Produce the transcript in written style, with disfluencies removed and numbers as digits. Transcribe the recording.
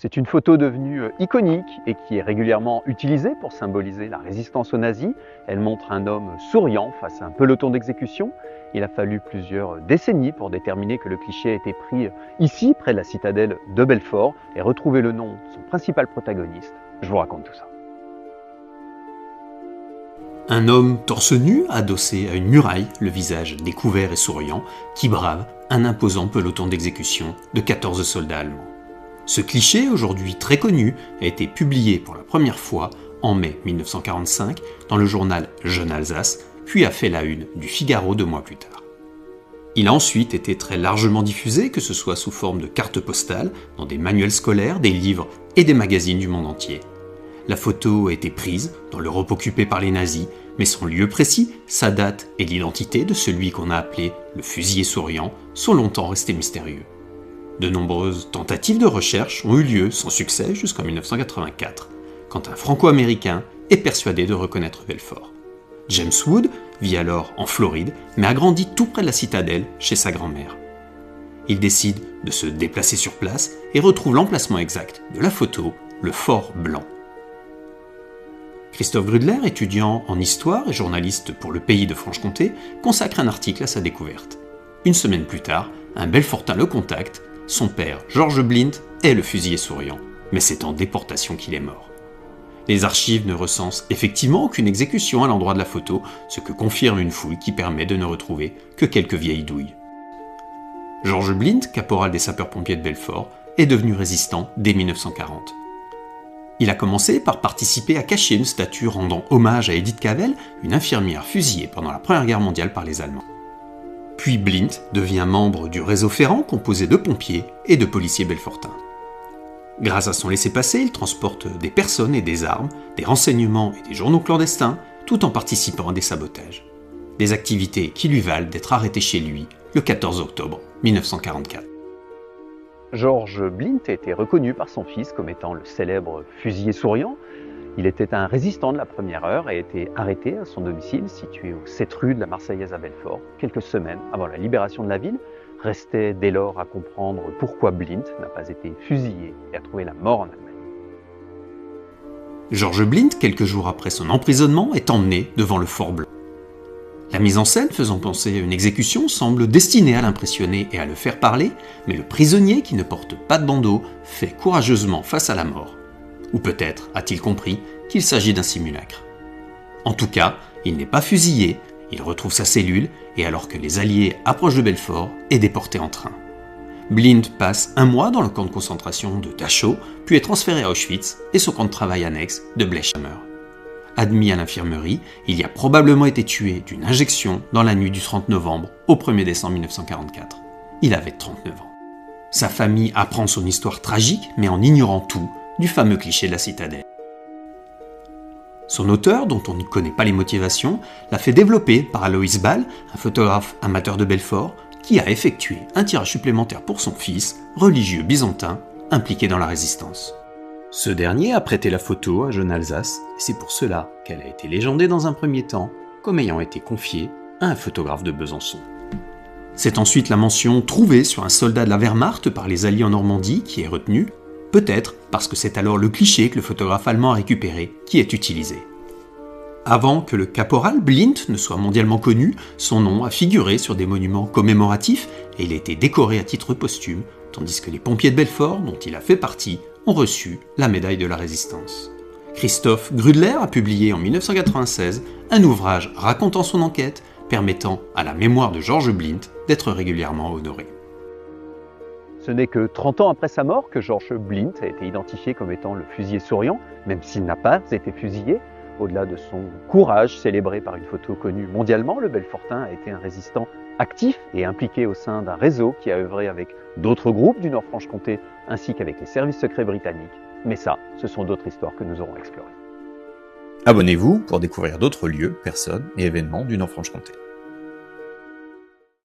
C'est une photo devenue iconique et qui est régulièrement utilisée pour symboliser la résistance aux nazis. Elle montre un homme souriant face à un peloton d'exécution. Il a fallu plusieurs décennies pour déterminer que le cliché a été pris ici, près de la citadelle de Belfort, et retrouver le nom de son principal protagoniste. Je vous raconte tout ça. Un homme torse nu, adossé à une muraille, le visage découvert et souriant, qui brave un imposant peloton d'exécution de 14 soldats allemands. Ce cliché, aujourd'hui très connu, a été publié pour la première fois en mai 1945 dans le journal Jeune Alsace, puis a fait la une du Figaro 2 mois plus tard. Il a ensuite été très largement diffusé, que ce soit sous forme de cartes postales, dans des manuels scolaires, des livres et des magazines du monde entier. La photo a été prise dans l'Europe occupée par les nazis, mais son lieu précis, sa date et l'identité de celui qu'on a appelé le fusillé souriant sont longtemps restés mystérieux. De nombreuses tentatives de recherche ont eu lieu sans succès jusqu'en 1984, quand un Franco-Américain est persuadé de reconnaître Belfort. James Wood vit alors en Floride, mais a grandi tout près de la citadelle, chez sa grand-mère. Il décide de se déplacer sur place et retrouve l'emplacement exact de la photo, le Fort Blanc. Christophe Grudler, étudiant en histoire et journaliste pour Le Pays de Franche-Comté, consacre un article à sa découverte. Une semaine plus tard, un Belfortin le contacte. Son père, Georges Blint, est le fusillé souriant, mais c'est en déportation qu'il est mort. Les archives ne recensent effectivement aucune exécution à l'endroit de la photo, ce que confirme une fouille qui permet de ne retrouver que quelques vieilles douilles. Georges Blint, caporal des sapeurs-pompiers de Belfort, est devenu résistant dès 1940. Il a commencé par participer à cacher une statue rendant hommage à Edith Cavell, une infirmière fusillée pendant la Première Guerre mondiale par les Allemands. Puis Blint devient membre du réseau ferrant composé de pompiers et de policiers belfortins. Grâce à son laissez-passer, il transporte des personnes et des armes, des renseignements et des journaux clandestins, tout en participant à des sabotages. Des activités qui lui valent d'être arrêté chez lui le 14 octobre 1944. Georges Blint a été reconnu par son fils comme étant le célèbre fusillé souriant. Il était un résistant de la première heure et a été arrêté à son domicile situé aux 7 rues de la Marseillaise à Belfort, quelques semaines avant la libération de la ville. Restait dès lors à comprendre pourquoi Blint n'a pas été fusillé et a trouvé la mort en Allemagne. Georges Blint, quelques jours après son emprisonnement, est emmené devant le Fort Blanc. La mise en scène faisant penser à une exécution semble destinée à l'impressionner et à le faire parler, mais le prisonnier qui ne porte pas de bandeau fait courageusement face à la mort. Ou peut-être a-t-il compris qu'il s'agit d'un simulacre. En tout cas, il n'est pas fusillé, il retrouve sa cellule et alors que les Alliés approchent de Belfort, est déporté en train. Blint passe 1 mois dans le camp de concentration de Dachau, puis est transféré à Auschwitz et son camp de travail annexe de Blechhammer. Admis à l'infirmerie, il a probablement été tué d'une injection dans la nuit du 30 novembre au 1er décembre 1944. Il avait 39 ans. Sa famille apprend son histoire tragique, mais en ignorant tout du fameux cliché de la citadelle. Son auteur, dont on ne connaît pas les motivations, l'a fait développer par Alois Ball, un photographe amateur de Belfort, qui a effectué un tirage supplémentaire pour son fils, religieux byzantin, impliqué dans la résistance. Ce dernier a prêté la photo à Jeune Alsace, et c'est pour cela qu'elle a été légendée dans un premier temps, comme ayant été confiée à un photographe de Besançon. C'est ensuite la mention trouvée sur un soldat de la Wehrmacht par les Alliés en Normandie qui est retenue, peut-être parce que c'est alors le cliché que le photographe allemand a récupéré qui est utilisé. Avant que le caporal Blint ne soit mondialement connu, son nom a figuré sur des monuments commémoratifs et il a été décoré à titre posthume, tandis que les pompiers de Belfort, dont il a fait partie, ont reçu la médaille de la Résistance. Christophe Grudler a publié en 1996 un ouvrage racontant son enquête, permettant à la mémoire de Georges Blint d'être régulièrement honorée. Ce n'est que 30 ans après sa mort que Georges Blint a été identifié comme étant le fusillé souriant, même s'il n'a pas été fusillé. Au-delà de son courage célébré par une photo connue mondialement, le Belfortin a été un résistant actif et impliqué au sein d'un réseau qui a œuvré avec d'autres groupes du Nord-Franche-Comté ainsi qu'avec les services secrets britanniques. Mais ça, ce sont d'autres histoires que nous aurons explorées. Abonnez-vous pour découvrir d'autres lieux, personnes et événements du Nord-Franche-Comté.